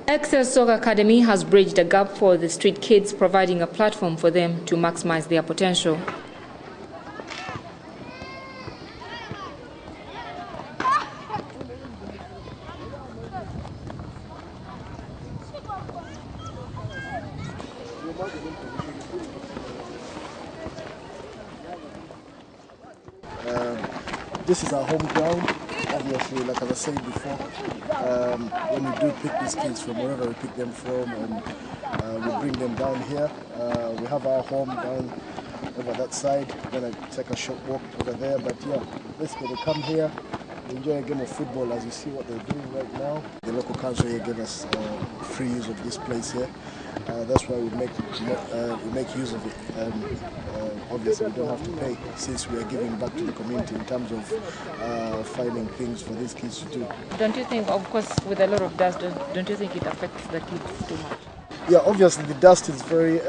Excel Soccer Academy has bridged a gap for the street kids, providing a platform for them to maximize their potential. This is our home ground, obviously, like as I said before. When we do pick these kids from wherever we pick them from, and we bring them down here, we have our home down over that side. We're going to take a short walk over there, but yeah, basically they come here, they enjoy a game of football as you see what they're doing right now. The local council here gave us free use of this place here. That's why we make use of it. Obviously, we don't have to pay since we are giving back to the community in terms of finding things for these kids to do. Don't you think, of course, with a lot of dust, don't you think it affects the kids too much? Yeah, obviously the dust is very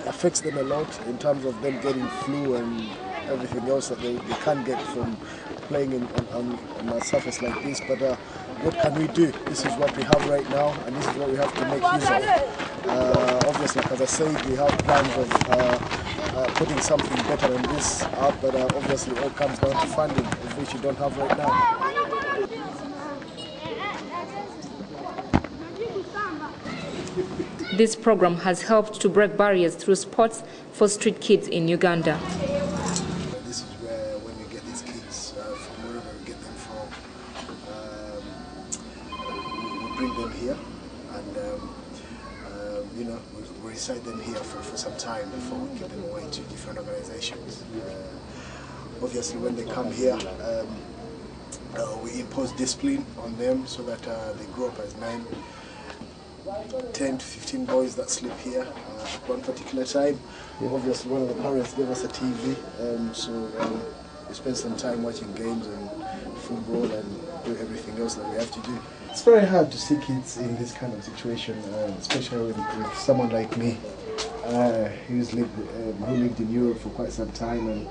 affects them a lot in terms of them getting flu and everything else that they can't get from playing on a surface like this. But what can we do? This is what we have right now, and this is what we have to make use of. Obviously, like as I said, we have plans of putting something better than this up, but obviously it all comes down to funding, of which you don't have right now. This program has helped to break barriers through sports for street kids in Uganda. This is where, when we get these kids from wherever we get them from, we bring them here, and you know, we reside them here for some time before we give them away to different organizations. Obviously, when they come here, we impose discipline on them so that they grow up as men. 10 to 15 boys that sleep here at one particular time. Obviously, one of the parents gave us a TV, so we spend some time watching games and football and do everything else that we have to do. It's very hard to see kids in this kind of situation, especially with someone like me who lived in Europe for quite some time, and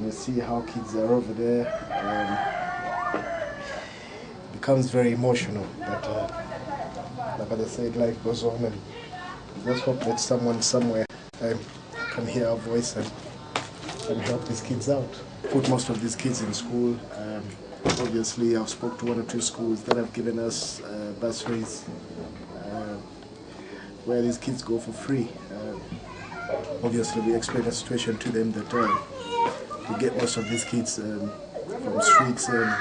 we see how kids are over there. It becomes very emotional, but like I said, life goes on, and let's hope that someone somewhere can hear our voice and help these kids out. Put most of these kids in school. Obviously, I've spoke to one or two schools that have given us bursaries where these kids go for free. Obviously, we explain the situation to them that we get most of these kids from streets, and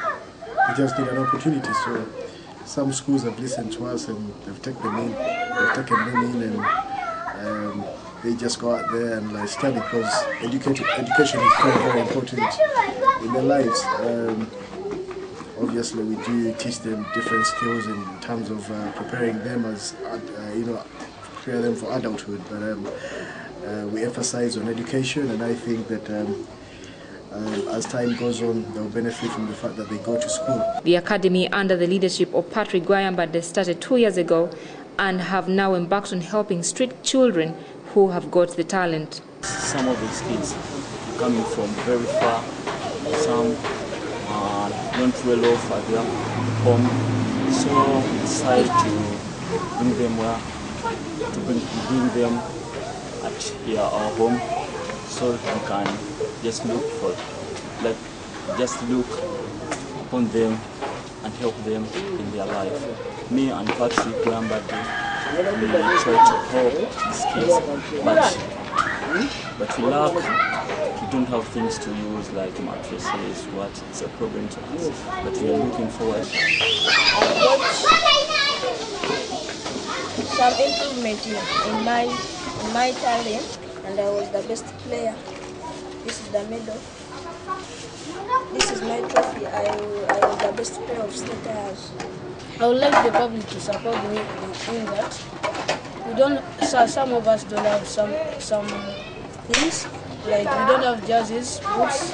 we just need an opportunity. So some schools have listened to us and they've taken them in, and they just go out there and like study, because education is very, very important in their lives. Obviously, we do teach them different skills in terms of preparing them as prepare them for adulthood. But we emphasize on education, and I think that as time goes on, they'll benefit from the fact that they go to school. The academy, under the leadership of Patrick Gwayambadde, started 2 years ago and have now embarked on helping street children who have got the talent. Some of these kids are coming from very far, some don't well off at their home, so we decided to bring them bring them at here, our home, so we can just look upon them and help them in their life. Me and Patrick Gwayambadde, we try to help these kids, but we lack, we don't have things to use like mattresses. It's a problem to us, but we are looking forward. Some improvement in my talent, and I was the best player. This is the medal. This is my trophy. I was the best player of state house. I would like the public to support me in that. Some of us don't have some things, like we don't have jerseys, boots,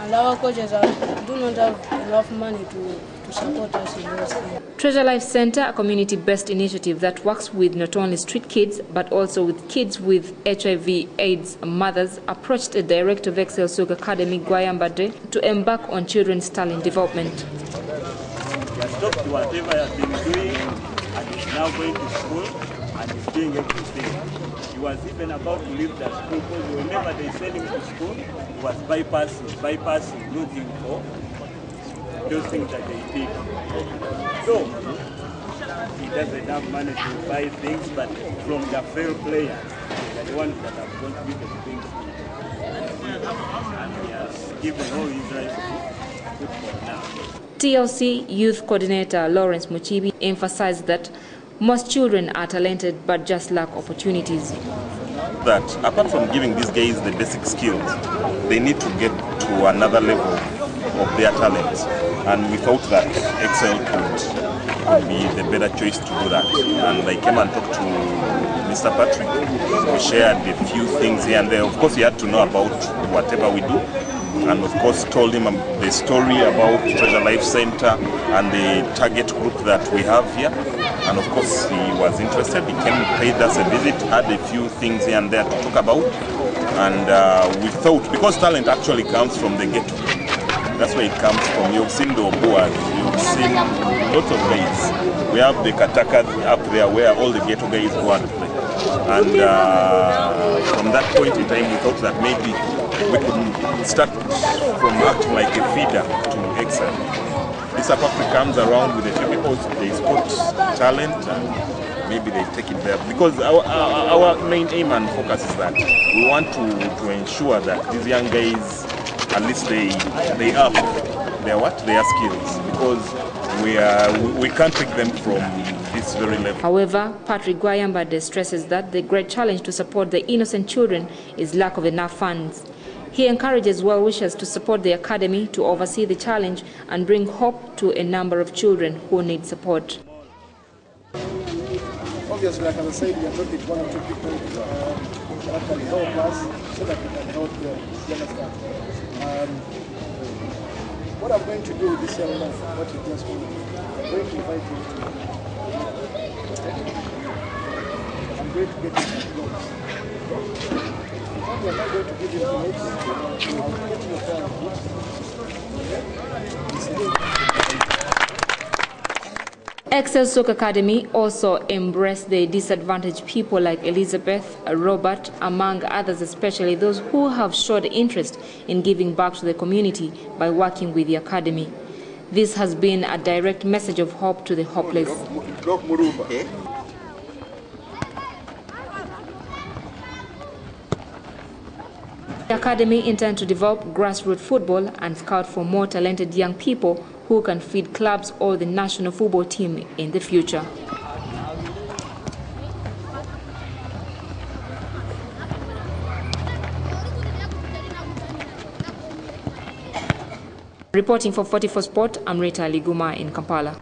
and our coaches do not have enough money to support us in those things. Treasure Life Center, a community-based initiative that works with not only street kids but also with kids with HIV/AIDS mothers, approached the director of Excel Soccer Academy, Gwayambadde, to embark on children's talent development. He has stopped whatever he has been doing and he's now going to school and he's doing everything. He was even about to leave the school because whenever they send him to school, he was bypassing, looking for those things that they did. So, he doesn't have money to buy things, but from the fair players, the ones that have contributed things, and he has given all his life to football now. TLC Youth Coordinator Lawrence Muchibi emphasized that most children are talented but just lack opportunities. That apart from giving these guys the basic skills, they need to get to another level of their talents. And we thought that Excel could be the better choice to do that. And I came and talked to Mr. Patrick. We shared a few things here and there. Of course, he had to know about whatever we do. And of course told him the story about Treasure Life Center and the target group that we have here. And of course he was interested. He came, paid us a visit, had a few things here and there to talk about. And we thought, because talent actually comes from the ghetto, that's where it comes from. You've seen the Obuas, you've seen lots of guys. We have the Katakas up there where all the ghetto guys go and play. And from that point in time, we thought that maybe we could start from acting like a feeder to Excel. This Africa comes around with a few people, they spot talent and maybe they take it there. Because our main aim and focus is that we want to ensure that these young guys, at least they up their skills, because we can't take them from this very level. However, Patrick Gwayambade stresses that the great challenge to support the innocent children is lack of enough funds. He encourages well-wishers to support the academy to oversee the challenge and bring hope to a number of children who need support. Obviously, like I said, we are talking to one or two people that can help us so that we can help the young staff. What I'm going to do with this young man, what you just told me, I'm going to invite him to I'm going to get him some jobs. I'm not going to give him notes. I'll get him a pair of boots. Excel Soccer Academy also embraced the disadvantaged people like Elizabeth, Robert, among others, especially those who have showed interest in giving back to the community by working with the academy. This has been a direct message of hope to the hopeless. The academy intends to develop grassroots football and scout for more talented young people who can feed clubs or the national football team in the future. Reporting for 44 Sport, I'm Rita Liguma in Kampala.